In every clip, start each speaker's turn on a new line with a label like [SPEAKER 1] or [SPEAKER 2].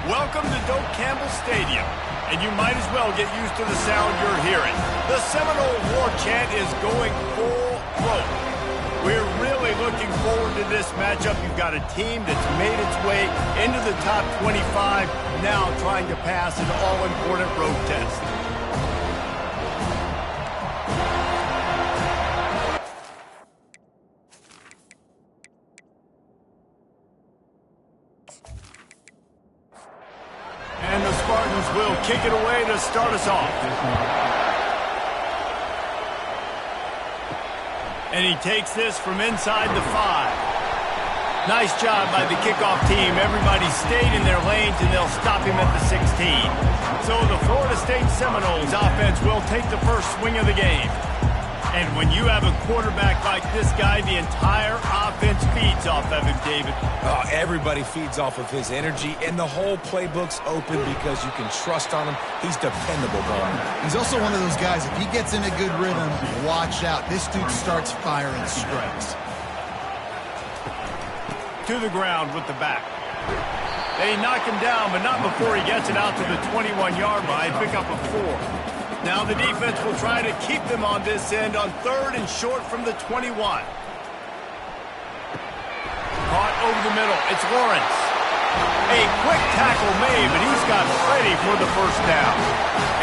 [SPEAKER 1] Welcome to Doak Campbell Stadium, and you might as well get used to the sound you're hearing. The Seminole war chant is going full throat. We're really looking forward to this matchup. You've got a team that's made its way into the top 25, now trying to pass an all-important road test. And the Spartans will kick it away to start us off. And he takes this from inside the 5. Nice job by the kickoff team. Everybody stayed in their lanes, and they'll stop him at the 16. So the Florida State Seminoles offense will take the first swing of the game. And when you have a quarterback like this guy, the entire offense feeds off of him, David.
[SPEAKER 2] Oh, everybody feeds off of his energy, and the whole playbook's open because you can trust on him. He's dependable, Bob.
[SPEAKER 3] He's also one of those guys, if he gets in a good rhythm, watch out. This dude starts firing strikes.
[SPEAKER 1] To the ground with the back. They knock him down, but not before he gets it out to the 21-yard line. Pick up a 4. Now the defense will try to keep them on this end on 3rd and short from the 21. Caught over the middle. It's Lawrence. A quick tackle made, but he's got ready for the first down.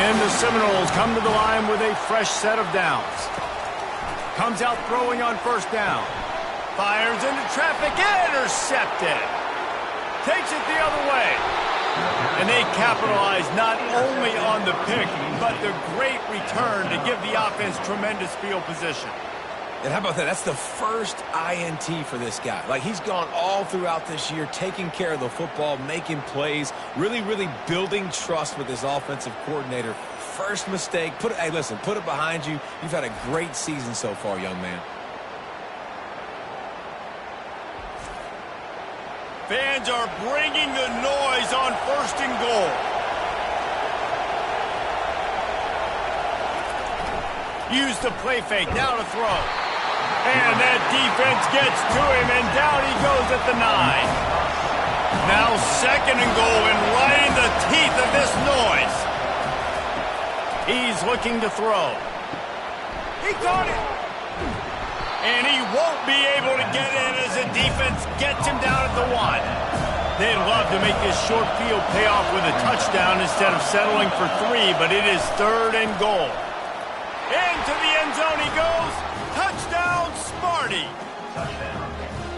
[SPEAKER 1] And the Seminoles come to the line with a fresh set of downs. Comes out throwing on first down. Fires into traffic. Intercepted. Takes it the other way. And they capitalize not only on the pick, but the great return to give the offense tremendous field position.
[SPEAKER 2] And how about that? That's the first INT for this guy. Like, he's gone all throughout this year, taking care of the football, making plays, really building trust with his offensive coordinator. First mistake. Hey, listen, put it behind you. You've had a great season so far, young man.
[SPEAKER 1] Fans are bringing the noise on 1st and goal. Use the play fake, now to throw. And that defense gets to him, and down he goes at the 9. Now 2nd and goal, and right in the teeth of this noise. He's looking to throw. He caught it. And he won't be able to get in as the defense gets him down at the 1. They'd love to make this short field pay off with a touchdown instead of settling for 3, but it is 3rd and goal. Into the end zone he goes. Touchdown, Sparty.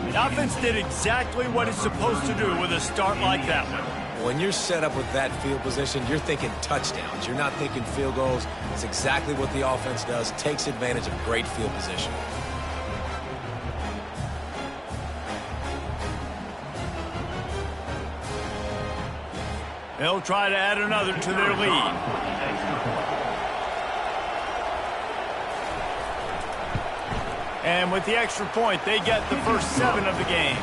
[SPEAKER 1] The offense did exactly what it's supposed to do with a start like that one.
[SPEAKER 2] When you're set up with that field position, you're thinking touchdowns. You're not thinking field goals. It's exactly what the offense does. Takes advantage of great field position.
[SPEAKER 1] They'll try to add another to their lead. And with the extra point, they get the first 7 of the game.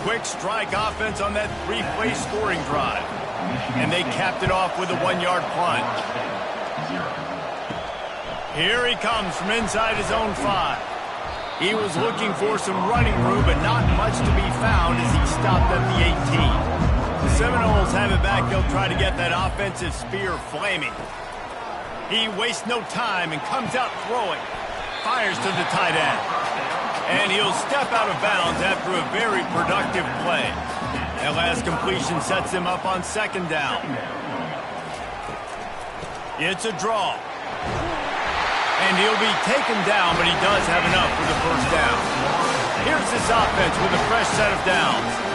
[SPEAKER 1] Quick strike offense on that 3-play scoring drive. And they capped it off with a 1-yard plunge. Here he comes from inside his own 5. He was looking for some running room, but not much to be found as he stopped at the 18. The Seminoles have it back. They'll try to get that offensive spear flaming. He wastes no time and comes out throwing. Fires to the tight end. And he'll step out of bounds after a very productive play. That last completion sets him up on 2nd down. It's a draw. And he'll be taken down, but he does have enough for the first down. Here's this offense with a fresh set of downs.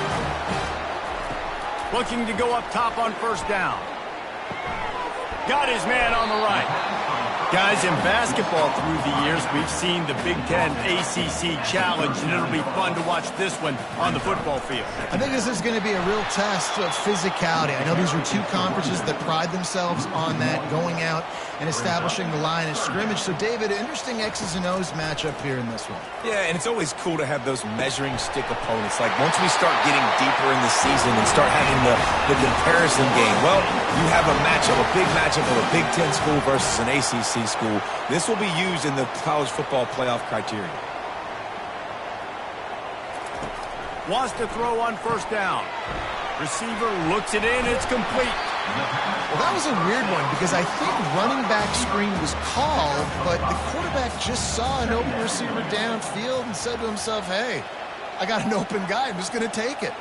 [SPEAKER 1] Looking to go up top on first down. Got his man on the right. Guys, in basketball through the years, we've seen the Big Ten ACC Challenge, and it'll be fun to watch this one on the football field.
[SPEAKER 3] I think this is going to be a real test of physicality. I know these are 2 conferences that pride themselves on that, going out and establishing the line of scrimmage. So, David, interesting X's and O's matchup here in this one.
[SPEAKER 2] Yeah, and it's always cool to have those measuring stick opponents. Like, once we start getting deeper in the season and start having the comparison game, well, you have a matchup, a big matchup of a Big Ten school versus an ACC school. This will be used in the college football playoff criteria.
[SPEAKER 1] Wants to throw on first down. Receiver looks it in. It's complete.
[SPEAKER 3] Well, that was a weird one because I think running back screen was called, but the quarterback just saw an open receiver downfield and said to himself, hey, I got an open guy. I'm just going to take it.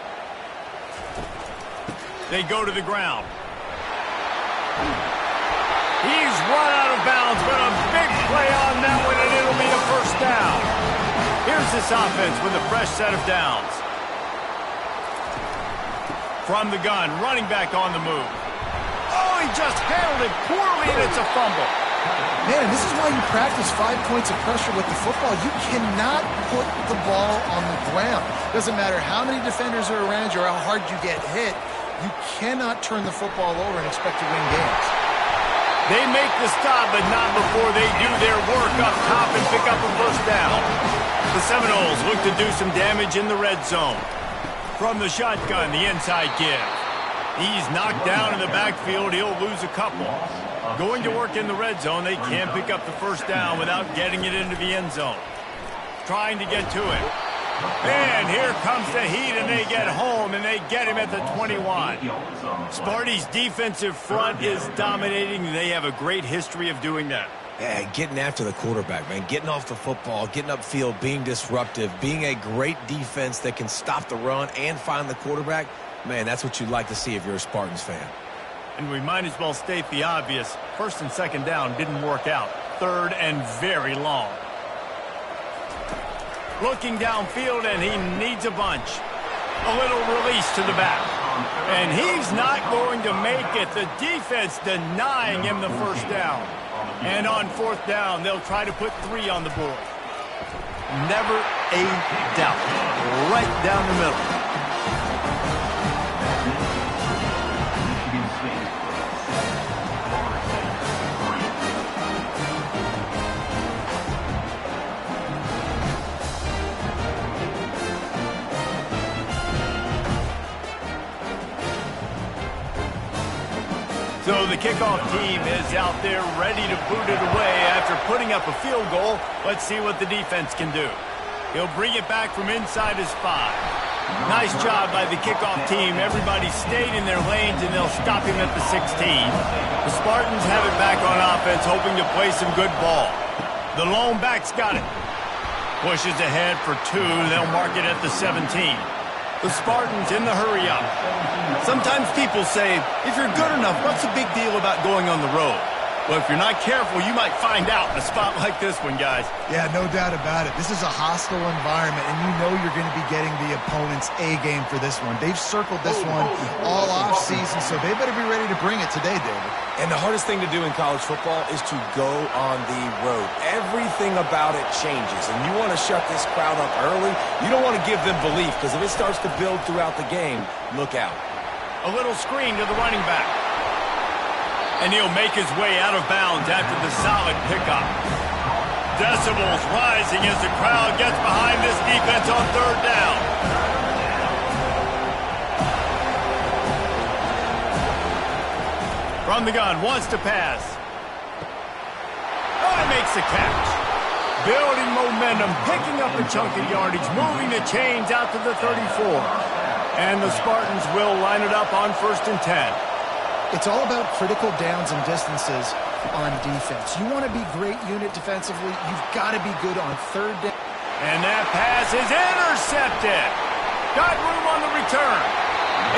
[SPEAKER 1] They go to the ground. He's run out of bounds, but a big play on that one, and it'll be a first down. Here's this offense with a fresh set of downs. From the gun, running back on the move. Oh, he just handled it poorly, and it's a fumble.
[SPEAKER 3] Man, this is why you practice 5 points of pressure with the football. You cannot put the ball on the ground. Doesn't matter how many defenders are around you or how hard you get hit. You cannot turn the football over and expect to win games.
[SPEAKER 1] They make the stop, but not before they do their work up top and pick up a first down. The Seminoles look to do some damage in the red zone. From the shotgun, the inside give. He's knocked down in the backfield. He'll lose a couple. Going to work in the red zone, they can't pick up the first down without getting it into the end zone. Trying to get to him. And here comes the heat, and they get home, and they get him at the 21. Sparty's defensive front is dominating. They have a great history of doing that.
[SPEAKER 2] Yeah, getting after the quarterback, man. Getting off the football, getting upfield, being disruptive, being a great defense that can stop the run and find the quarterback. Man, that's what you'd like to see if you're a Spartans fan.
[SPEAKER 1] And we might as well state the obvious. First and second down didn't work out. Third and very long. Looking downfield, and he needs a bunch. A little release to the back. And he's not going to make it. The defense denying him the first down. And on fourth down, they'll try to put 3 on the board. Never a doubt. Right down the middle. So the kickoff team is out there ready to boot it away after putting up a field goal. Let's see what the defense can do. He'll bring it back from inside his 5. Nice job by the kickoff team. Everybody stayed in their lanes, and they'll stop him at the 16. The Spartans have it back on offense, hoping to play some good ball. The lone back's got it. Pushes ahead for 2. They'll mark it at the 17. The Spartans in the hurry up. Sometimes people say, if you're good enough, what's the big deal about going on the road? Well, if you're not careful, you might find out in a spot like this one, guys.
[SPEAKER 3] Yeah, no doubt about it. This is a hostile environment, and you know you're going to be getting the opponent's A-game for this one. They've circled this one all off-season, so they better be ready to bring it today, David.
[SPEAKER 2] And the hardest thing to do in college football is to go on the road. Everything about it changes, and you want to shut this crowd up early. You don't want to give them belief, because if it starts to build throughout the game, look out.
[SPEAKER 1] A little screen to the running back. And he'll make his way out of bounds after the solid pickup. Decibels rising as the crowd gets behind this defense on third down. From the gun, wants to pass. Oh, he makes the catch. Building momentum, picking up a chunk of yardage, moving the chains out to the 34. And the Spartans will line it up on 1st and 10.
[SPEAKER 3] It's all about critical downs and distances on defense. You want to be great unit defensively, you've got to be good on third down.
[SPEAKER 1] And that pass is intercepted. Got room on the return.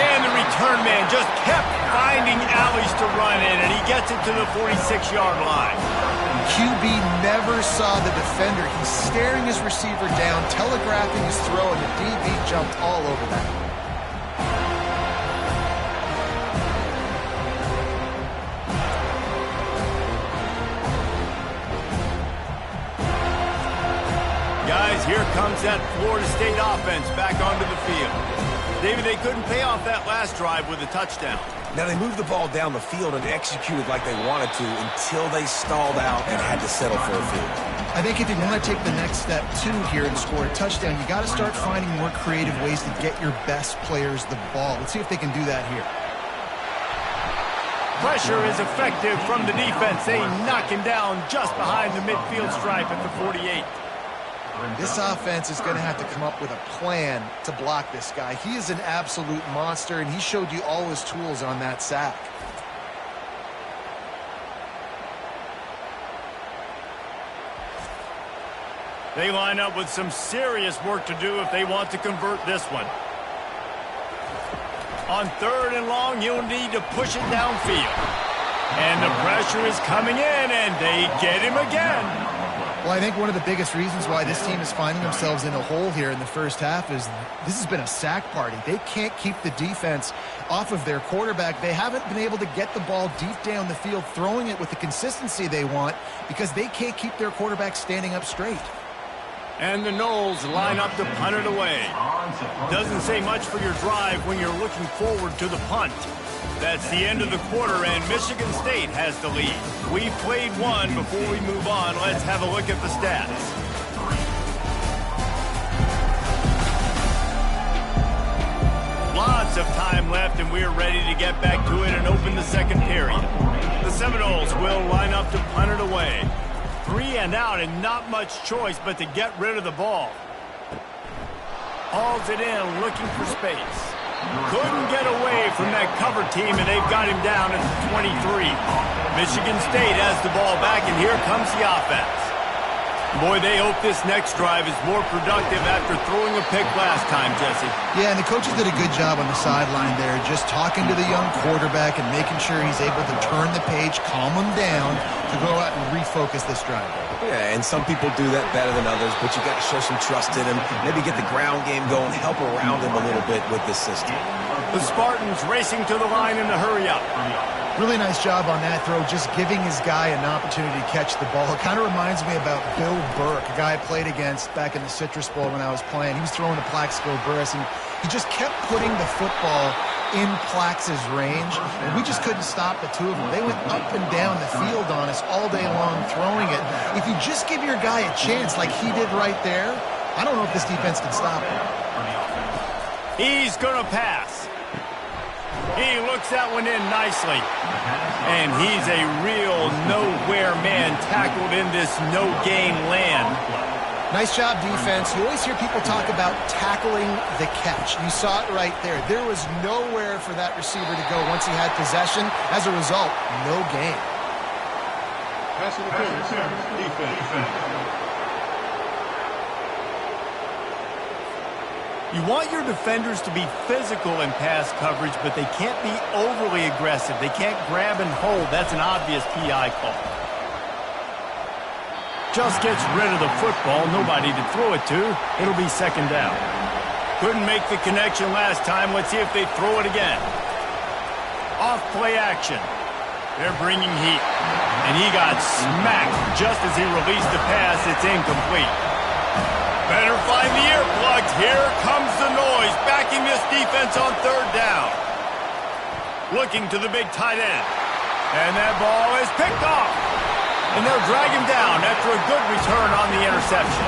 [SPEAKER 1] And the return man just kept finding alleys to run in, and he gets it to the 46-yard line.
[SPEAKER 3] QB never saw the defender. He's staring his receiver down, telegraphing his throw, and the DB jumped all over that.
[SPEAKER 1] Guys, here comes that Florida State offense back onto the field. David, they couldn't pay off that last drive with a touchdown.
[SPEAKER 2] Now, they moved the ball down the field and executed like they wanted to until they stalled out and had to settle for a field.
[SPEAKER 3] I think if you want to take the next step, too, here and score a touchdown, you got to start finding more creative ways to get your best players the ball. Let's see if they can do that here.
[SPEAKER 1] Pressure is effective from the defense. They knock him down just behind the midfield stripe at the 48.
[SPEAKER 3] This offense is going to have to come up with a plan to block this guy. He is an absolute monster, and he showed you all his tools on that sack.
[SPEAKER 1] They line up with some serious work to do if they want to convert this one. On 3rd and long, you'll need to push it downfield. And the pressure is coming in, and they get him again.
[SPEAKER 3] Well, I think one of the biggest reasons why this team is finding themselves in a hole here in the first half is this has been a sack party. They can't keep the defense off of their quarterback. They haven't been able to get the ball deep down the field, throwing it with the consistency they want because they can't keep their quarterback standing up straight.
[SPEAKER 1] And the Noles line up to punt it away. Doesn't say much for your drive when you're looking forward to the punt. That's the end of the quarter, and Michigan State has the lead. We played one. Before we move on, let's have a look at the stats. Lots of time left, and we're ready to get back to it and open the second period. The Seminoles will line up to punt it away. 3 and out, and not much choice but to get rid of the ball. Hauls it in, looking for space. Couldn't get away from that cover team, and they've got him down at the 23. Michigan State has the ball back, and here comes the offense. Boy, they hope this next drive is more productive after throwing a pick last time, Jesse.
[SPEAKER 3] Yeah, and the coaches did a good job on the sideline there, just talking to the young quarterback and making sure he's able to turn the page, calm him down, to go out and refocus this drive.
[SPEAKER 2] Yeah, and some people do that better than others, but you got to show some trust in him, maybe get the ground game going, help around him a little bit with this system.
[SPEAKER 1] The Spartans racing to the line in the hurry-up.
[SPEAKER 3] Really nice job on that throw, just giving his guy an opportunity to catch the ball. It kind of reminds me about Bill Burke, a guy I played against back in the Citrus Bowl when I was playing. He was throwing to Plaxico Burress, and he just kept putting the football in Plax's range, and we just couldn't stop the two of them. They went up and down the field on us all day long throwing it. If you just give your guy a chance like he did right there, I don't know if this defense can stop him.
[SPEAKER 1] He's going to pass. He looks that one in nicely. And he's a real nowhere man tackled in this no-gain land.
[SPEAKER 3] Nice job, defense. You always hear people talk about tackling the catch. You saw it right there. There was nowhere for that receiver to go once he had possession. As a result, no gain.
[SPEAKER 4] Pass interference, defense.
[SPEAKER 1] You want your defenders to be physical in pass coverage, but they can't be overly aggressive. They can't grab and hold. That's an obvious PI call. Just gets rid of the football. Nobody to throw it to. It'll be second down. Couldn't make the connection last time. Let's see if they throw it again. Off play action. They're bringing heat. And he got smacked just as he released the pass. It's incomplete. Better find the earplugs. Here comes the noise, backing this defense on third down. Looking to the big tight end. And that ball is picked off. And they'll drag him down after a good return on the interception.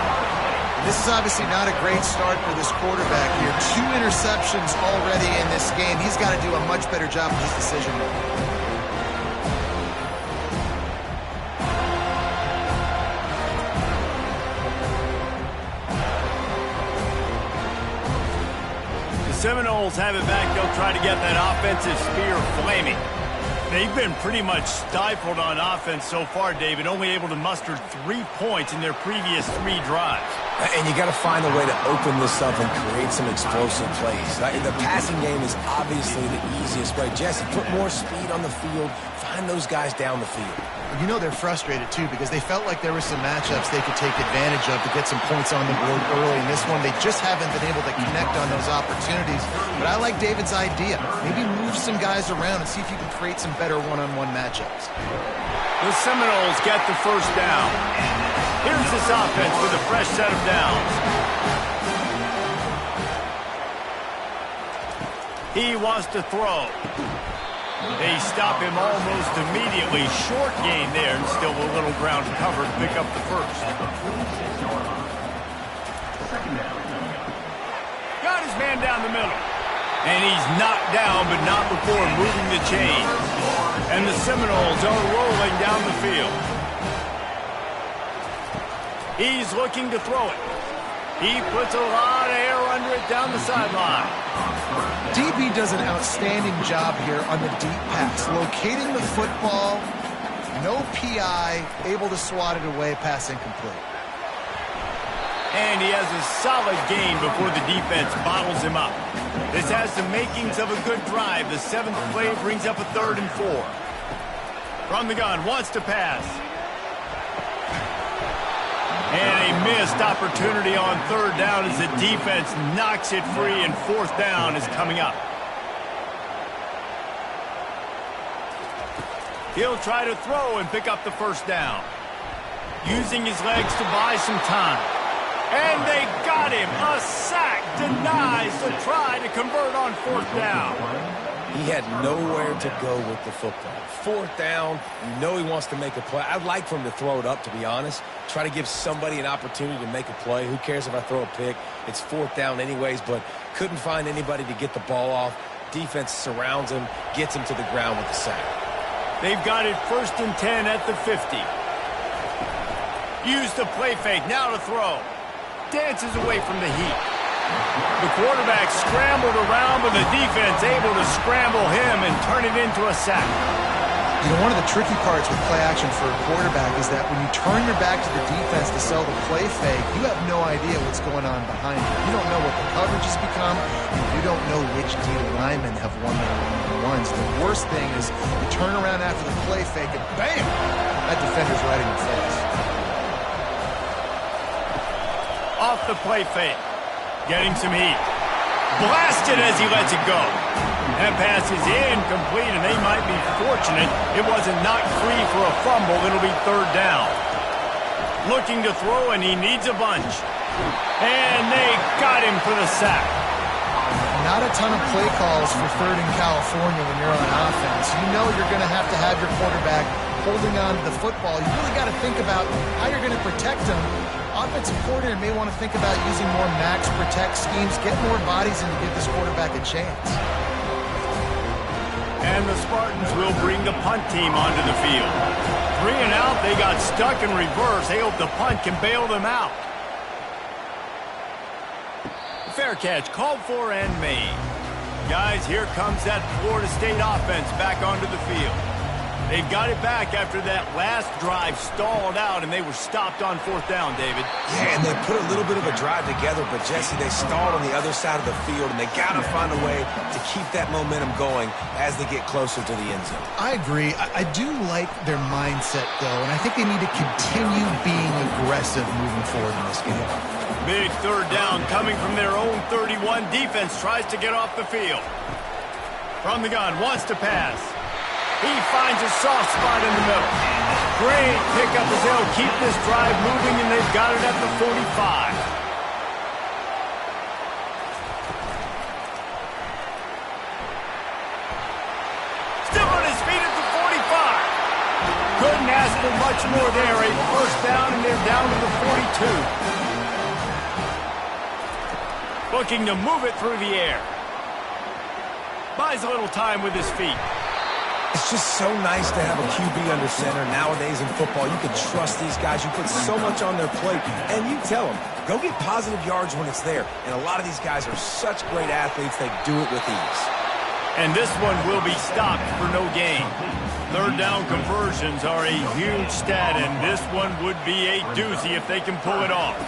[SPEAKER 3] This is obviously not a great start for this quarterback here. 2 interceptions already in this game. He's got to do a much better job of his decision making.
[SPEAKER 1] Seminoles have it back. They'll try to get that offensive spear flaming. They've been pretty much stifled on offense so far, David, only able to muster 3 points in their previous 3 drives.
[SPEAKER 2] And you got to find a way to open this up and create some explosive plays. The passing game is obviously the easiest way. Jesse, put more speed on the field. Find those guys down the field.
[SPEAKER 3] You know they're frustrated, too, because they felt like there were some matchups they could take advantage of to get some points on the board early. In this one, they just haven't been able to connect on those opportunities. But I like David's idea. Maybe move some guys around and see if you can create some better one-on-one matchups.
[SPEAKER 1] The Seminoles get the first down. Here's this offense with a fresh set of downs. He wants to throw. They stop him almost immediately. Short gain there, and still a little ground cover to pick up the first. Got his man down the middle. And he's knocked down, but not before moving the chain. And the Seminoles are rolling down the field. He's looking to throw it. He puts a lot of air under it down the sideline.
[SPEAKER 3] DB does an outstanding job here on the deep pass, locating the football, no PI, able to swat it away, pass incomplete.
[SPEAKER 1] And he has a solid gain before the defense bottles him up. This has the makings of a good drive. The 7th play brings up a 3rd and 4. From the gun, wants to pass. And a missed opportunity on 3rd down as the defense knocks it free, and 4th down is coming up. He'll try to throw and pick up the 1st down. Using his legs to buy some time. And they got him. A sack denies the try to convert on 4th down.
[SPEAKER 2] He had nowhere to go with the football. 4th down, you know he wants to make a play. I'd like for him to throw it up, to be honest. Try to give somebody an opportunity to make a play. Who cares if I throw a pick? It's 4th down anyways, but couldn't find anybody to get the ball off. Defense surrounds him, gets him to the ground with the sack.
[SPEAKER 1] They've got it 1st and 10 at the 50. Use the play fake, now to throw. Dances away from the heat. The quarterback scrambled around, but the defense able to scramble him and turn it into a sack.
[SPEAKER 3] You know, one of the tricky parts with play action for a quarterback is that when you turn your back to the defense to sell the play fake, you have no idea what's going on behind you. You don't know what the coverage has become, and you don't know which D linemen have won their one-on-ones. The worst thing is you turn around after the play fake and bam! That defender's right in your face.
[SPEAKER 1] Off the play fake. Getting some heat. Blasted as he lets it go. That pass is incomplete, and they might be fortunate it wasn't knocked free for a fumble. It'll be 3rd down. Looking to throw, and he needs a bunch. And they got him for the sack.
[SPEAKER 3] Not a ton of play calls for 3rd in California when you're on offense. You know you're going to have your quarterback holding on to the football. You really got to think about how you're going to protect him. Offensive coordinator may want to think about using more max protect schemes, get more bodies in to give this quarterback a chance.
[SPEAKER 1] And the Spartans will bring the punt team onto the field. 3 and out, they got stuck in reverse. They hope the punt can bail them out. Fair catch, called for and made. Guys, here comes that Florida State offense back onto the field. They've got it back after that last drive stalled out, and they were stopped on 4th down, David.
[SPEAKER 2] Yeah, and they put a little bit of a drive together, but, Jesse, they stalled on the other side of the field, and they got to find a way to keep that momentum going as they get closer to the end zone.
[SPEAKER 3] I agree. I do like their mindset, though, and I think they need to continue being aggressive moving forward in this game.
[SPEAKER 1] Big 3rd down coming from their own 31. Defense tries to get off the field. From the gun, wants to pass. He finds a soft spot in the middle. Great pickup as they'll keep this drive moving, and they've got it at the 45. Still on his feet at the 45. Couldn't ask for much more there. A 1st down, and they're down to the 42. Looking to move it through the air. Buys a little time with his feet.
[SPEAKER 2] It's just so nice to have a QB under center. Nowadays in football, you can trust these guys. You put so much on their plate, and you tell them, go get positive yards when it's there. And a lot of these guys are such great athletes, they do it with ease.
[SPEAKER 1] And this one will be stopped for no gain. 3rd down conversions are a huge stat, and this one would be a doozy if they can pull it off.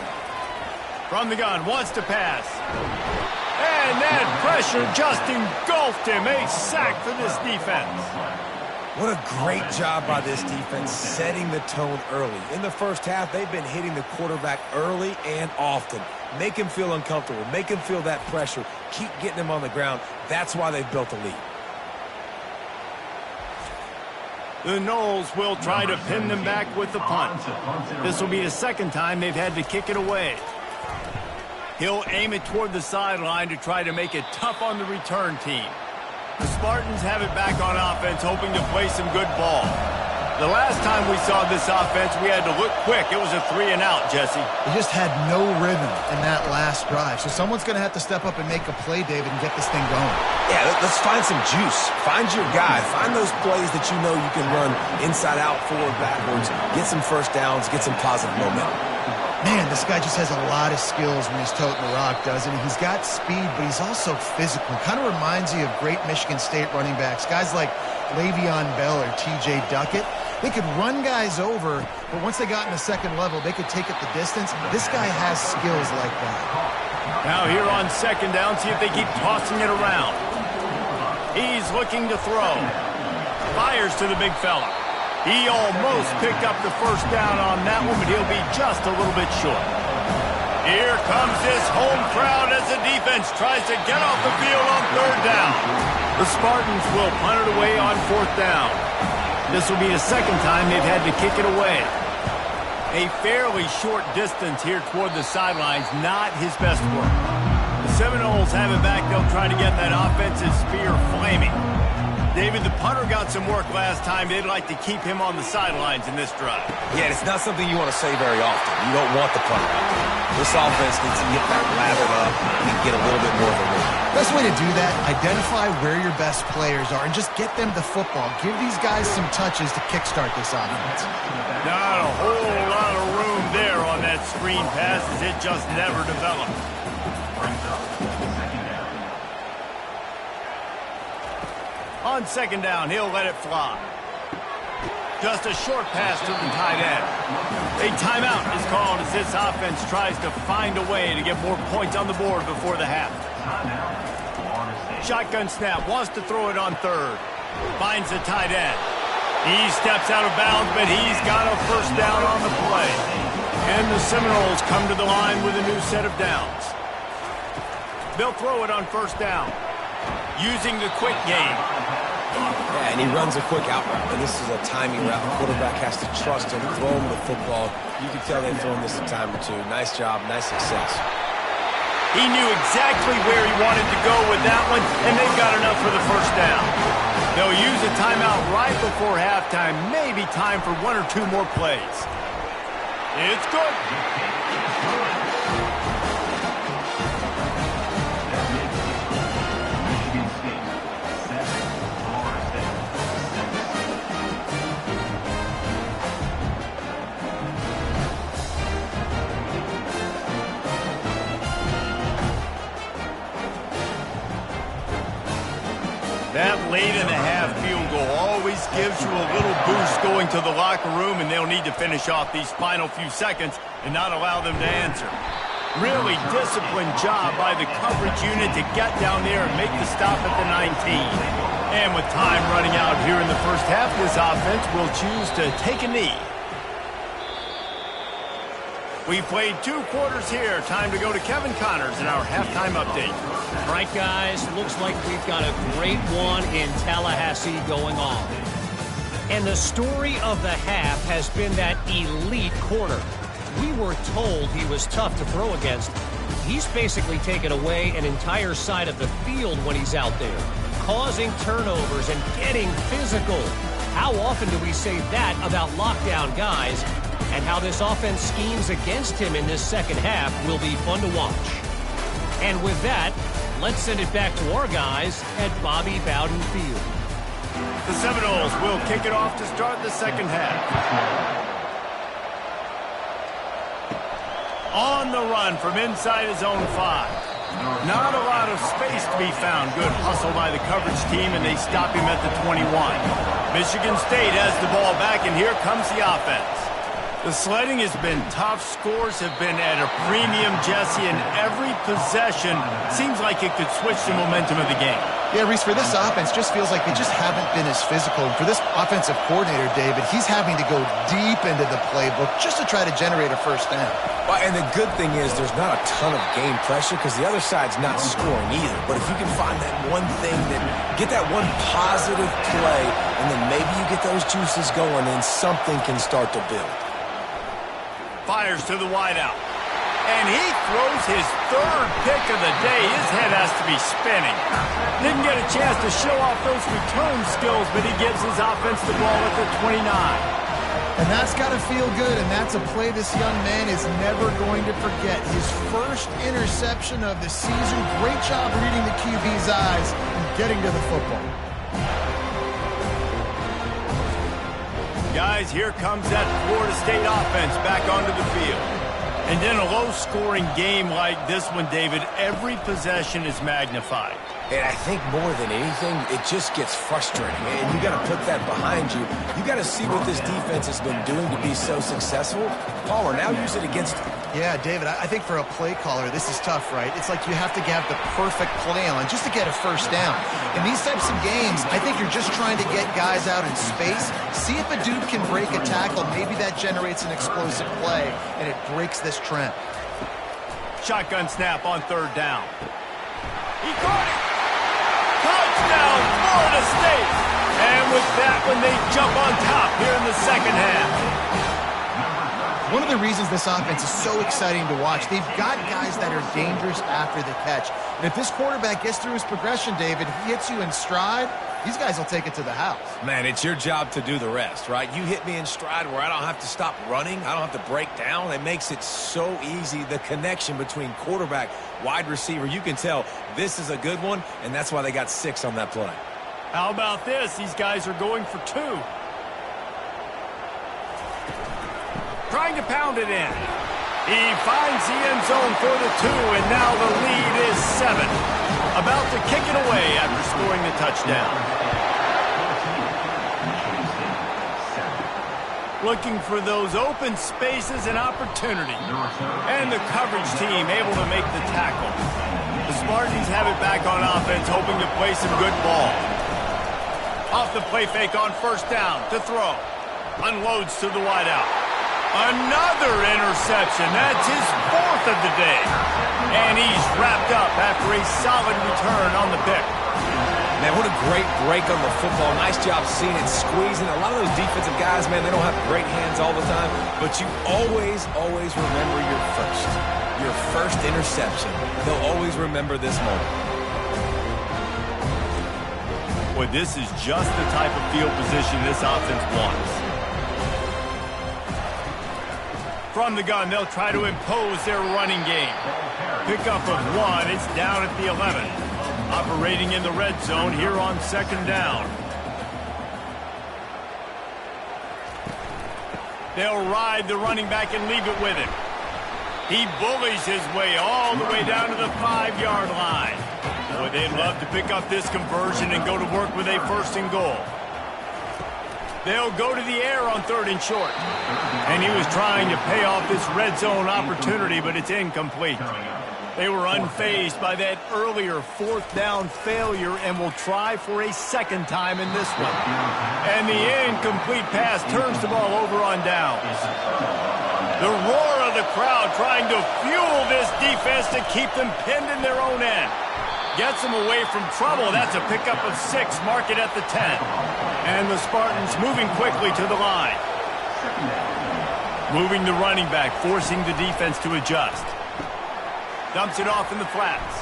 [SPEAKER 1] From the gun, wants to pass. And that pressure just engulfed him. A sack for this defense.
[SPEAKER 2] What a great job by this defense setting the tone early. In the 1st half, they've been hitting the quarterback early and often. Make him feel uncomfortable. Make him feel that pressure. Keep getting him on the ground. That's why they've built a lead.
[SPEAKER 1] The Noles will try to pin them back with the punt. This will be the 2nd time they've had to kick it away. He'll aim it toward the sideline to try to make it tough on the return team. The Spartans have it back on offense, hoping to play some good ball. The last time we saw this offense, we had to look quick. It was a 3 and out, Jesse.
[SPEAKER 3] They just had no rhythm in that last drive. So someone's going to have to step up and make a play, David, and get this thing going.
[SPEAKER 2] Yeah, let's find some juice. Find your guy. Find those plays that you know you can run inside out, forward, backwards. Get some 1st downs. Get some positive momentum.
[SPEAKER 3] Man, this guy just has a lot of skills when he's toting the rock, doesn't he? He's got speed, but he's also physical. Kind of reminds you of great Michigan State running backs. Guys like Le'Veon Bell or T.J. Duckett. They could run guys over, but once they got in the second level, they could take it the distance. This guy has skills like that.
[SPEAKER 1] Now here on second down, see if they keep tossing it around. He's looking to throw. Fires to the big fella. He almost picked up the first down on that one, but he'll be just a little bit short. Here comes this home crowd as the defense tries to get off the field on third down. The Spartans will punt it away on fourth down. This will be the second time they've had to kick it away. A fairly short distance here toward the sidelines, not his best work. The Seminoles have it back. They'll try to get that offensive spear flaming. David, the punter got some work last time. They'd like to keep him on the sidelines in this drive.
[SPEAKER 2] Yeah, it's not something you want to say very often. You don't want the punter out there. This offense needs to get that lathered up and get a little bit more of a rhythm.
[SPEAKER 3] Best way to do that, identify where your best players are and just get them the football. Give these guys some touches to kickstart this offense.
[SPEAKER 1] Not a whole lot of room there on that screen pass as it just never developed. On second down, he'll let it fly. Just a short pass to the tight end. A timeout is called as this offense tries to find a way to get more points on the board before the half. Shotgun snap, wants to throw it on third. Finds the tight end. He steps out of bounds, but he's got a first down on the play. And the Seminoles come to the line with a new set of downs. They'll throw it on first down. Using the quick game.
[SPEAKER 2] Yeah, and he runs a quick out route, and this is a timing route. The quarterback has to trust him, throw him the football. You can tell they've thrown this a time or two. Nice job, nice success.
[SPEAKER 1] He knew exactly where he wanted to go with that one, and they've got enough for the first down. They'll use a timeout right before halftime. Maybe time for one or two more plays. It's good. That late-in-the-half field goal always gives you a little boost going to the locker room, and they'll need to finish off these final few seconds and not allow them to answer. Really disciplined job by the coverage unit to get down there and make the stop at the 19. And with time running out here in the first half, this offense will choose to take a knee. We played 2 quarters here. Time to go to Kevin Connors in our halftime update.
[SPEAKER 5] All right, guys, looks like we've got a great one in Tallahassee going on. And the story of the half has been that elite corner. We were told he was tough to throw against. He's basically taken away an entire side of the field when he's out there, causing turnovers and getting physical. How often do we say that about lockdown guys? And how this offense schemes against him in this second half will be fun to watch. And with that, let's send it back to our guys at Bobby Bowden Field.
[SPEAKER 1] The Seminoles will kick it off to start the second half. On the run from inside his own 5. Not a lot of space to be found. Good hustle by the coverage team, and they stop him at the 21. Michigan State has the ball back, and here comes the offense. The sledding has been tough. Scores have been at a premium, Jesse, and every possession seems like it could switch the momentum of the game.
[SPEAKER 3] Yeah, Reese, for this offense, just feels like they just haven't been as physical. And for this offensive coordinator, David, he's having to go deep into the playbook just to try to generate a first down.
[SPEAKER 2] Well, and the good thing is there's not a ton of game pressure because the other side's not scoring either. But if you can find that one thing, get that one positive play, and then maybe you get those juices going, and something can start to build.
[SPEAKER 1] Fires to the wideout. And he throws his 3rd pick of the day. His head has to be spinning. Didn't get a chance to show off those return skills, but he gives his offense the ball at the 29.
[SPEAKER 3] And that's got to feel good, and that's a play this young man is never going to forget. His first interception of the season. Great job reading the QB's eyes and getting to the football.
[SPEAKER 1] Guys, here comes that Florida State offense back onto the field. And in a low-scoring game like this one, David, every possession is magnified.
[SPEAKER 2] And I think more than anything, it just gets frustrating. And you got to put that behind you. You got to see what this defense has been doing to be so successful. Palmer, now use it against them.
[SPEAKER 3] Yeah, David, I think for a play caller, this is tough, right? It's like you have to have the perfect play on just to get a first down. In these types of games, I think you're just trying to get guys out in space, see if a dude can break a tackle. Maybe that generates an explosive play, and it breaks this trend.
[SPEAKER 1] Shotgun snap on third down. He caught it! Touchdown, Florida State! And with that one, they jump on top here in the second half.
[SPEAKER 3] One of the reasons this offense is so exciting to watch, they've got guys that are dangerous after the catch. And if this quarterback gets through his progression, David, he hits you in stride, these guys will take it to the house.
[SPEAKER 2] Man, it's your job to do the rest, right? You hit me in stride where I don't have to stop running. I don't have to break down. It makes it so easy, the connection between quarterback, wide receiver. You can tell this is a good one, and that's why they got 6 on that play.
[SPEAKER 1] How about this? These guys are going for 2. Trying to pound it in. He finds the end zone for the 2, and now the lead is 7. About to kick it away after scoring the touchdown. Looking for those open spaces and opportunity. And the coverage team able to make the tackle. The Spartans have it back on offense, hoping to play some good ball. Off the play fake on first down to throw. Unloads to the wideout. Another interception. That's his 4th of the day. And he's wrapped up after a solid return on the pick.
[SPEAKER 2] Man, what a great break on the football. Nice job seeing it squeezing. A lot of those defensive guys, man, they don't have great hands all the time. But you always remember your first. Your first interception. They'll always remember this moment.
[SPEAKER 1] Boy, this is just the type of field position this offense wants. From the gun, they'll try to impose their running game. Pickup of 1, it's down at the 11. Operating in the red zone here on second down. They'll ride the running back and leave it with him. He bullies his way all the way down to the 5-yard line. Boy, they'd love to pick up this conversion and go to work with a 1st and goal. They'll go to the air on 3rd and short. And he was trying to pay off this red zone opportunity, but it's incomplete. They were unfazed by that earlier 4th down failure and will try for a 2nd time in this one. And the incomplete pass turns the ball over on downs. The roar of the crowd trying to fuel this defense to keep them pinned in their own end. Gets them away from trouble. That's a pickup of 6. Mark it at the 10. And the Spartans moving quickly to the line. Moving the running back, forcing the defense to adjust. Dumps it off in the flats.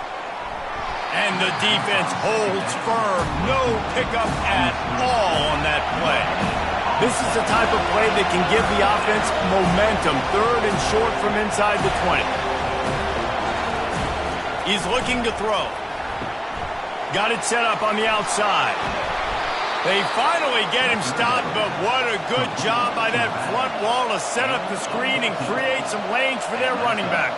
[SPEAKER 1] And the defense holds firm. No pickup at all on that play. This is the type of play that can give the offense momentum. 3rd and short from inside the 20. He's looking to throw. Got it set up on the outside. They finally get him stopped, but what a good job by that front wall to set up the screen and create some lanes for their running back.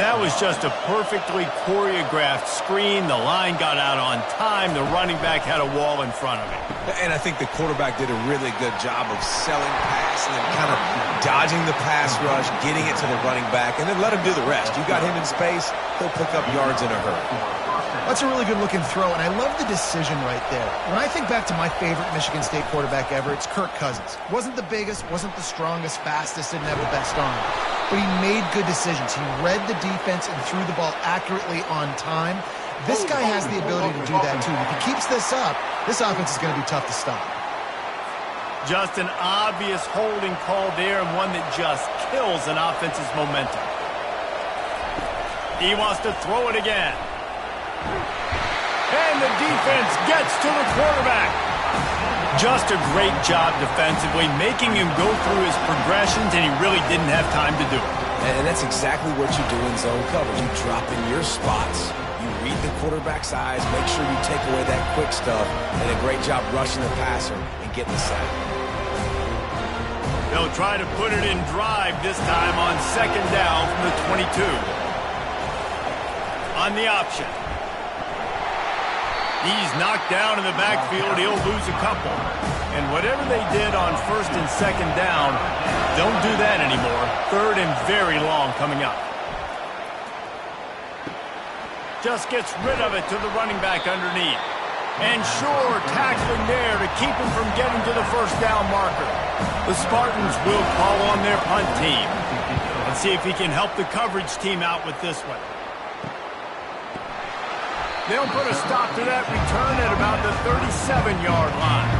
[SPEAKER 1] That was just a perfectly choreographed screen. The line got out on time. The running back had a wall in front of him.
[SPEAKER 2] And I think the quarterback did a really good job of selling pass and then kind of dodging the pass rush, getting it to the running back, and then let him do the rest. You got him in space, he'll pick up yards in a hurry.
[SPEAKER 3] That's a really good-looking throw, and I love the decision right there. When I think back to my favorite Michigan State quarterback ever, it's Kirk Cousins. Wasn't the biggest, wasn't the strongest, fastest, didn't have the best arm. But he made good decisions. He read the defense and threw the ball accurately on time. This guy has the ability to do that, too. If he keeps this up, this offense is going to be tough to stop.
[SPEAKER 1] Just an obvious holding call there, and one that just kills an offense's momentum. He wants to throw it again. And the defense gets to the quarterback. Just a great job defensively, making him go through his progressions, and he really didn't have time to do it.
[SPEAKER 2] And that's exactly what you do in zone coverage. You drop in your spots. You read the quarterback's eyes, make sure you take away that quick stuff, and a great job rushing the passer and getting the sack.
[SPEAKER 1] They'll try to put it in drive this time on second down from the 22. On the option. He's knocked down in the backfield. He'll lose a couple. And whatever they did on first and second down, don't do that anymore. Third and very long coming up. Just gets rid of it to the running back underneath. And sure, tackling there to keep him from getting to the first down marker. The Spartans will call on their punt team. Let's see if he can help the coverage team out with this one. They'll put a stop to that return at about the 37-yard line.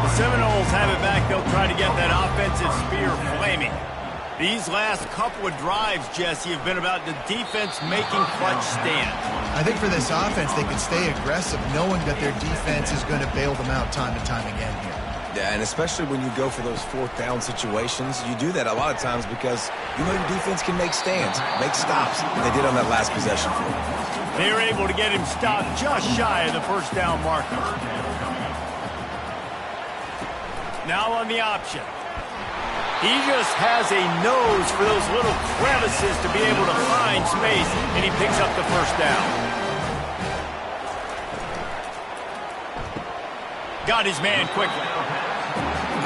[SPEAKER 1] The Seminoles have it back. They'll try to get that offensive spear flaming. These last couple of drives, Jesse, have been about the defense making clutch stands.
[SPEAKER 3] I think for this offense, they can stay aggressive knowing that their defense is going to bail them out time and time again here.
[SPEAKER 2] Yeah, and especially when you go for those fourth down situations, you do that a lot of times because you know your defense can make stands, make stops, and they did on that last possession for them.
[SPEAKER 1] They were able to get him stopped just shy of the first down marker. Now on the option. He just has a nose for those little crevices to be able to find space, and he picks up the first down. Got his man quickly.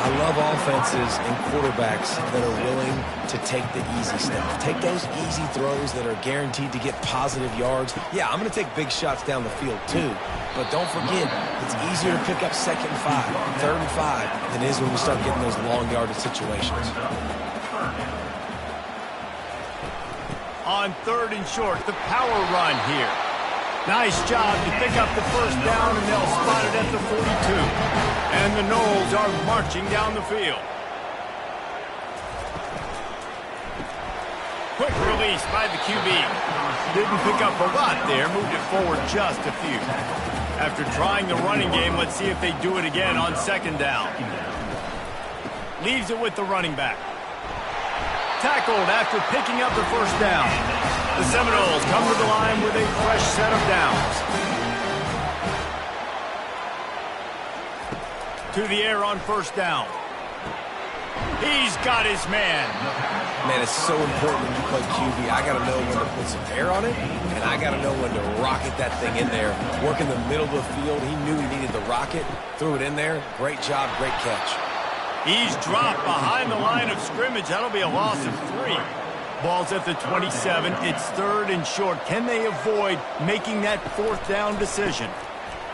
[SPEAKER 2] I love offenses and quarterbacks that are willing to take the easy stuff. Take those easy throws that are guaranteed to get positive yards. Yeah, I'm going to take big shots down the field too, but don't forget, it's easier to pick up 2nd and 5, 3rd and 5 than it is when we start getting those long yardage situations.
[SPEAKER 1] On 3rd and short, the power run here. Nice job to pick up the first down, and they'll spot it at the 42. And the Noles are marching down the field. Quick release by the QB. Didn't pick up a lot there, moved it forward just a few. After trying the running game, let's see if they do it again on 2nd down. Leaves it with the running back. Tackled after picking up the first down. The Seminoles come to the line with a fresh set of downs. To the air on first down. He's got his man.
[SPEAKER 2] Man, it's so important when you play QB. I got to know when to put some air on it, and I got to know when to rocket that thing in there. Work in the middle of the field. He knew he needed the rocket. Threw it in there. Great job, great catch.
[SPEAKER 1] He's dropped behind the line of scrimmage. That'll be a loss of 3. Ball's at the 27. It's 3rd and short. Can they avoid making that 4th down decision?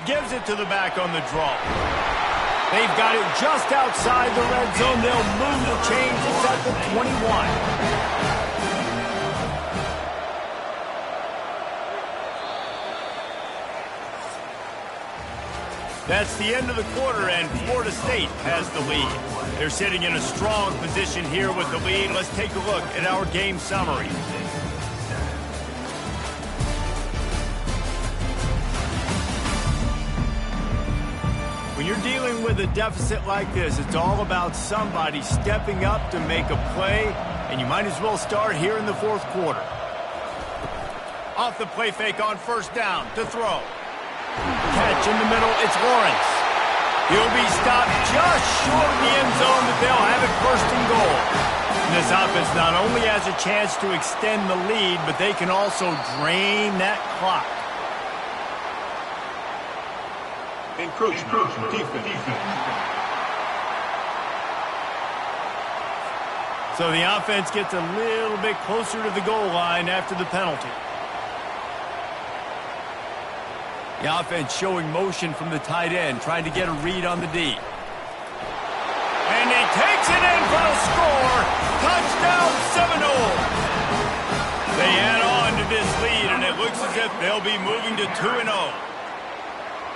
[SPEAKER 1] Gives it to the back on the draw. They've got it just outside the red zone. They'll move the chains. It's at the 21. That's the end of the quarter, and Florida State has the lead. They're sitting in a strong position here with the lead. Let's take a look at our game summary. When you're dealing with a deficit like this, it's all about somebody stepping up to make a play, and you might as well start here in the 4th quarter. Off the play fake on first down to throw. Catch in the middle, it's Lawrence. He'll be stopped just short of the end zone, but they'll have it 1st and goal. And this offense not only has a chance to extend the lead, but they can also drain that clock.
[SPEAKER 4] Encroachment, defense.
[SPEAKER 1] So the offense gets a little bit closer to the goal line after the penalty. The offense showing motion from the tight end, trying to get a read on the D. And he takes it in for the score. Touchdown Seminoles. They add on to this lead, and it looks as if they'll be moving to 2-0.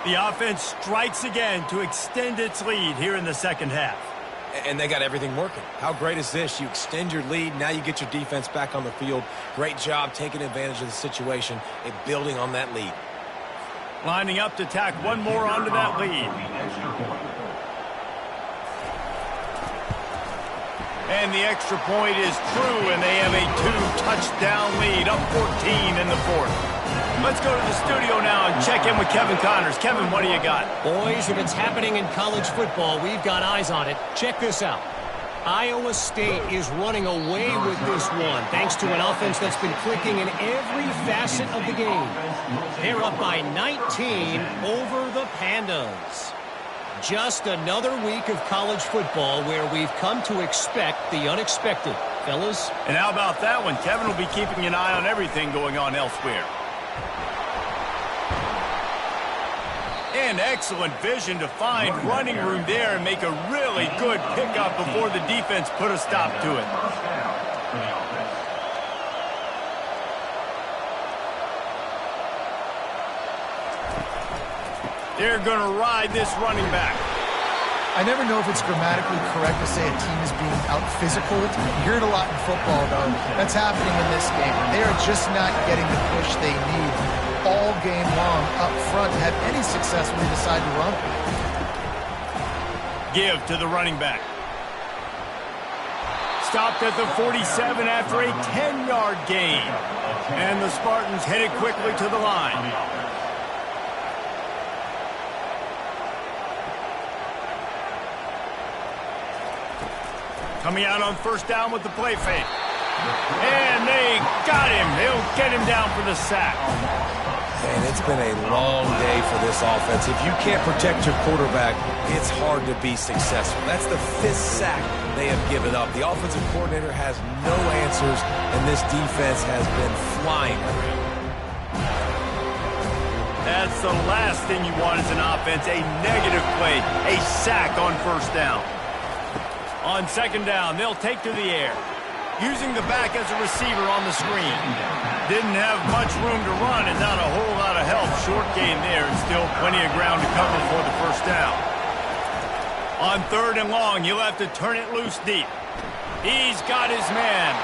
[SPEAKER 1] The offense strikes again to extend its lead here in the 2nd half.
[SPEAKER 2] And they got everything working. How great is this? You extend your lead. Now you get your defense back on the field. Great job taking advantage of the situation and building on that lead.
[SPEAKER 1] Lining up to tack one more onto that lead. And the extra point is true, and they have a 2-touchdown lead, up 14 in the 4th. Let's go to the studio now and check in with Kevin Connors. Kevin, what do you got?
[SPEAKER 5] Boys, if it's happening in college football, we've got eyes on it. Check this out. Iowa State is running away with this one, thanks to an offense that's been clicking in every facet of the game. They're up by 19 over the Pandas. Just another week of college football where we've come to expect the unexpected, fellas.
[SPEAKER 1] And how about that one? Kevin will be keeping an eye on everything going on elsewhere. And excellent vision to find running room there and make a really good pickup before the defense put a stop to it. They're going to ride this running back.
[SPEAKER 3] I never know if it's grammatically correct to say a team is being out-physical. You hear it a lot in football, though. That's happening in this game. They are just not getting the push they need all game long up front to have any success when they decide to run.
[SPEAKER 1] Give to the running back. Stopped at the 47 after a 10-yard gain. And the Spartans headed quickly to the line. Coming out on first down with the play fake. And they got him. They'll get him down for the sack.
[SPEAKER 2] And it's been a long day for this offense. If you can't protect your quarterback, it's hard to be successful. That's the 5th sack they have given up. The offensive coordinator has no answers, and this defense has been flying around.
[SPEAKER 1] That's the last thing you want as an offense, a negative play, a sack on first down. On second down, they'll take to the air. Using the back as a receiver on the screen. Didn't have much room to run and not a whole lot of help. Short gain there and still plenty of ground to cover for the first down. On third and long, you'll have to turn it loose deep. He's got his man.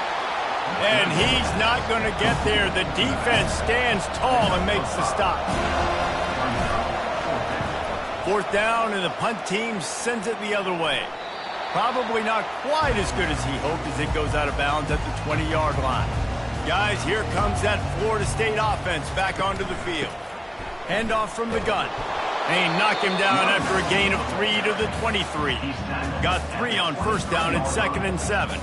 [SPEAKER 1] And he's not going to get there. The defense stands tall and makes the stop. Fourth down, and the punt team sends it the other way. Probably not quite as good as he hoped as it goes out of bounds at the 20-yard line. Guys, here comes that Florida State offense back onto the field. Handoff from the gun. They knock him down after a gain of 3 to the 23. Got 3 on first down and 2nd and 7.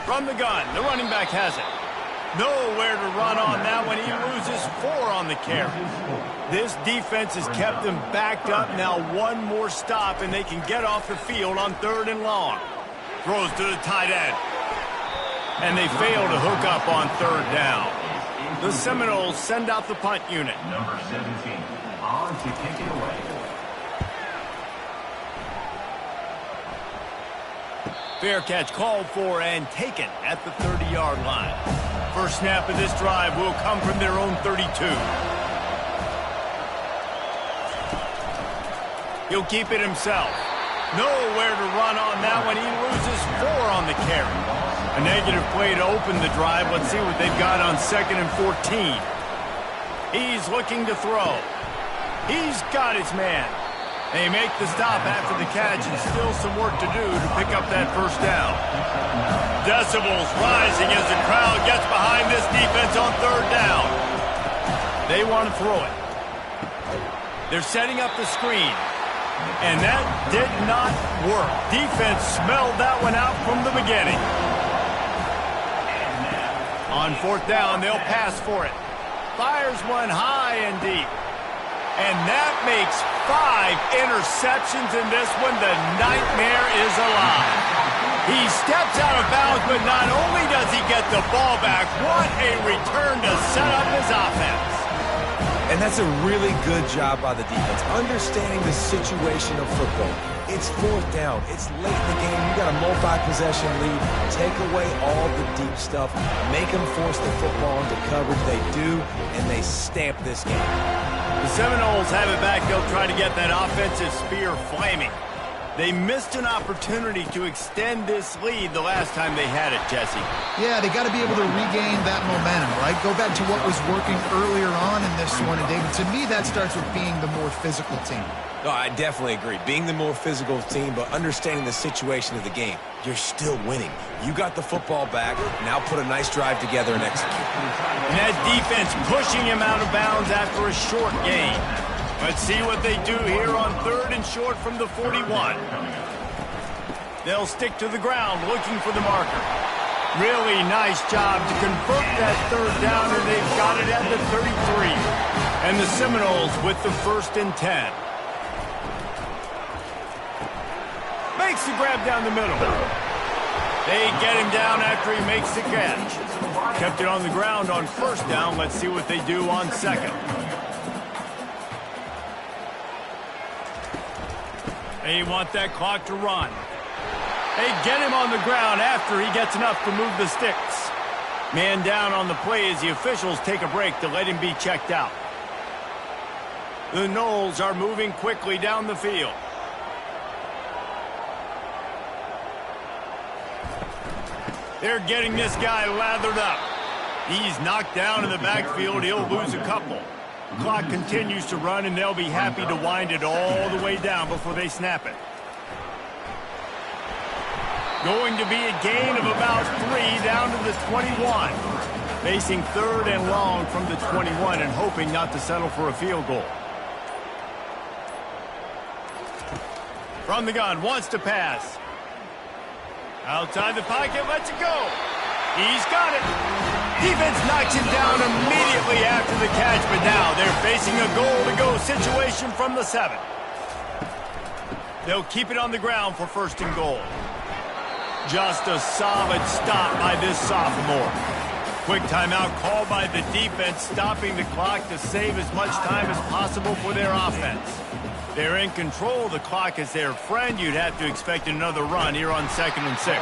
[SPEAKER 1] From the gun, the running back has it. Nowhere to run on that one. He loses 4 on the carry. This defense has kept them backed up. Now one more stop, and they can get off the field on third and long. Throws to the tight end. And they fail to hook up on third down. The Seminoles send out the punt unit.
[SPEAKER 6] Number 17, on to kick it away.
[SPEAKER 1] Fair catch called for and taken at the 30-yard line. First snap of this drive will come from their own 32. He'll keep it himself. Nowhere to run on that one. He loses 4 on the carry. A negative play to open the drive. Let's see what they've got on 2nd and 14. He's looking to throw. He's got his man. They make the stop after the catch, and still some work to do to pick up that first down. Decibels rising as the crowd gets behind this defense on third down. They want to throw it. They're setting up the screen. And that did not work. Defense smelled that one out from the beginning. On fourth down, they'll pass for it. Fires one high and deep. And that makes 5 interceptions in this one. The nightmare is alive. He steps out of bounds, but not only does he get the ball back, what a return to set up his offense.
[SPEAKER 2] And that's a really good job by the defense, understanding the situation of football. It's fourth down. It's late in the game. You got a multi-possession lead. Take away all the deep stuff. Make them force the football into coverage. They do, and they stamp this game.
[SPEAKER 1] The Seminoles have it back. They'll try to get that offensive spear flaming. They missed an opportunity to extend this lead the last time they had it, Jesse.
[SPEAKER 3] Yeah, they got to be able to regain that momentum, right? Go back to what was working earlier on in this one. And, David, to me, that starts with being the more physical team.
[SPEAKER 2] No, I definitely agree. Being the more physical team, but understanding the situation of the game. You're still winning. You got the football back. Now put a nice drive together and execute.
[SPEAKER 1] And that defense pushing him out of bounds after a short gain. Let's see what they do here on 3rd and short from the 41. They'll stick to the ground looking for the marker. Really nice job to convert that 3rd down, and they've got it at the 33. And the Seminoles with the 1st and 10. Makes the grab down the middle. They get him down after he makes the catch. Kept it on the ground on 1st down. Let's see what they do on 2nd. They want that clock to run. They get him on the ground after he gets enough to move the sticks. Man down on the play as the officials take a break to let him be checked out. The Noles are moving quickly down the field. They're getting this guy lathered up. He's knocked down in the backfield. He'll lose a couple. The clock continues to run, and they'll be happy to wind it all the way down before they snap it. Going to be a gain of about 3 down to the 21. Facing 3rd and long from the 21 and hoping not to settle for a field goal. From the gun, wants to pass. Outside the pocket, lets it go. He's got it. Defense knocks him down immediately after the catch, but now they're facing a goal-to-go situation from the 7. They'll keep it on the ground for 1st and goal. Just a solid stop by this sophomore. Quick timeout called by the defense, stopping the clock to save as much time as possible for their offense. They're in control. The clock is their friend. You'd have to expect another run here on 2nd and 6.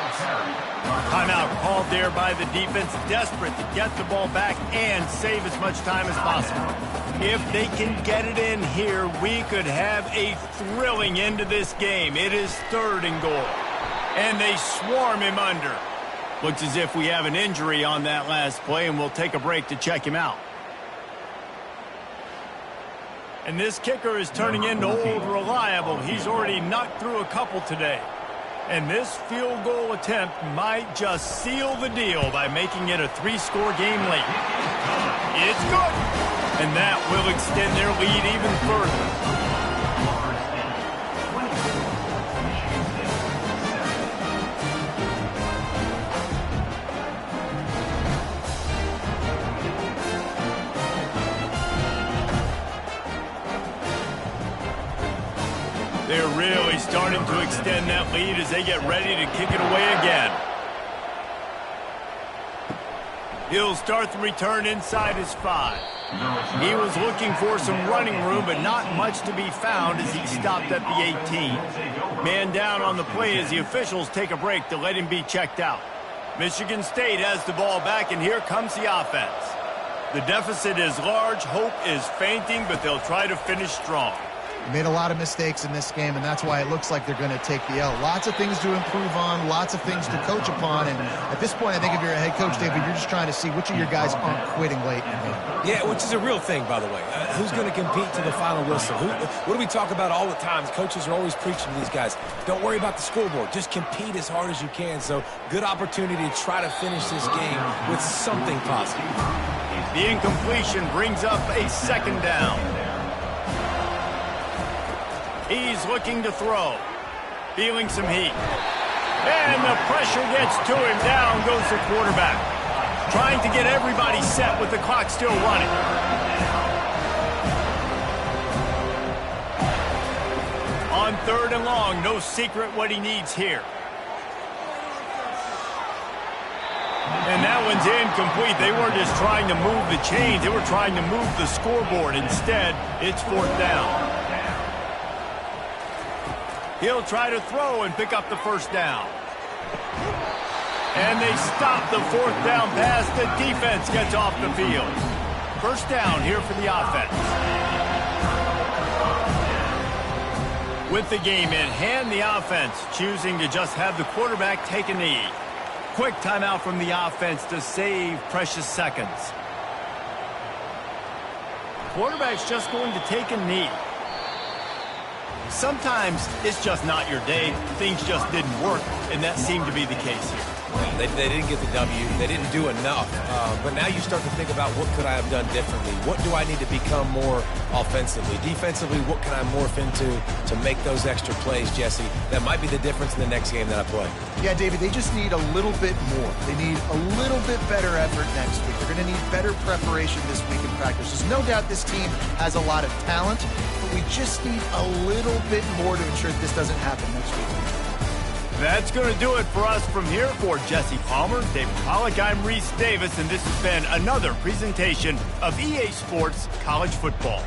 [SPEAKER 1] Timeout called there by the defense, desperate to get the ball back and save as much time as possible. If they can get it in here, we could have a thrilling end to this game. It is 3rd and goal. And they swarm him under. Looks as if we have an injury on that last play, and we'll take a break to check him out. And this kicker is turning into old reliable. He's already knocked through a couple today. And this field goal attempt might just seal the deal by making it a 3-score game late. It's good. And that will extend their lead even further. They're really starting to extend that lead as they get ready to kick it away again. He'll start the return inside his 5. He was looking for some running room, but not much to be found as he stopped at the 18. Man down on the play as the officials take a break to let him be checked out. Michigan State has the ball back, and here comes the offense. The deficit is large. Hope is fainting, but they'll try to finish strong.
[SPEAKER 3] Made a lot of mistakes in this game, and that's why it looks like they're going to take the L. Lots of things to improve on, lots of things to coach upon, and at this point, I think if you're a head coach, David, you're just trying to see which of your guys aren't quitting late in the game.
[SPEAKER 2] Yeah, which is a real thing, by the way. Who's going to compete to the final whistle? What do we talk about all the time? Coaches are always preaching to these guys. Don't worry about the scoreboard. Just compete as hard as you can. So, good opportunity to try to finish this game with something positive.
[SPEAKER 1] The incompletion brings up a 2nd down. He's looking to throw. Feeling some heat. And the pressure gets to him. Down goes the quarterback. Trying to get everybody set with the clock still running. On 3rd and long, no secret what he needs here. And that one's incomplete. They weren't just trying to move the chains. They were trying to move the scoreboard. Instead, it's 4th down. He'll try to throw and pick up the 1st down. And they stop the 4th down pass. The defense gets off the field. 1st down here for the offense. With the game in hand, the offense choosing to just have the quarterback take a knee. Quick timeout from the offense to save precious seconds. Quarterback's just going to take a knee. Sometimes it's just not your day. Things just didn't work, and that seemed to be the case here.
[SPEAKER 2] They didn't get the W. They didn't do enough. But now you start to think about, what could I have done differently? What do I need to become more offensively? Defensively, what can I morph into to make those extra plays, Jesse? That might be the difference in the next game that I play.
[SPEAKER 3] Yeah, David, they just need a little bit more. They need a little bit better effort next week. They're going to need better preparation this week in practice. There's no doubt this team has a lot of talent, but we just need a little bit more to ensure that this doesn't happen next week.
[SPEAKER 1] That's going to do it for us from here. For Jesse Palmer, David Pollack, I'm Reese Davis, and this has been another presentation of EA Sports College Football.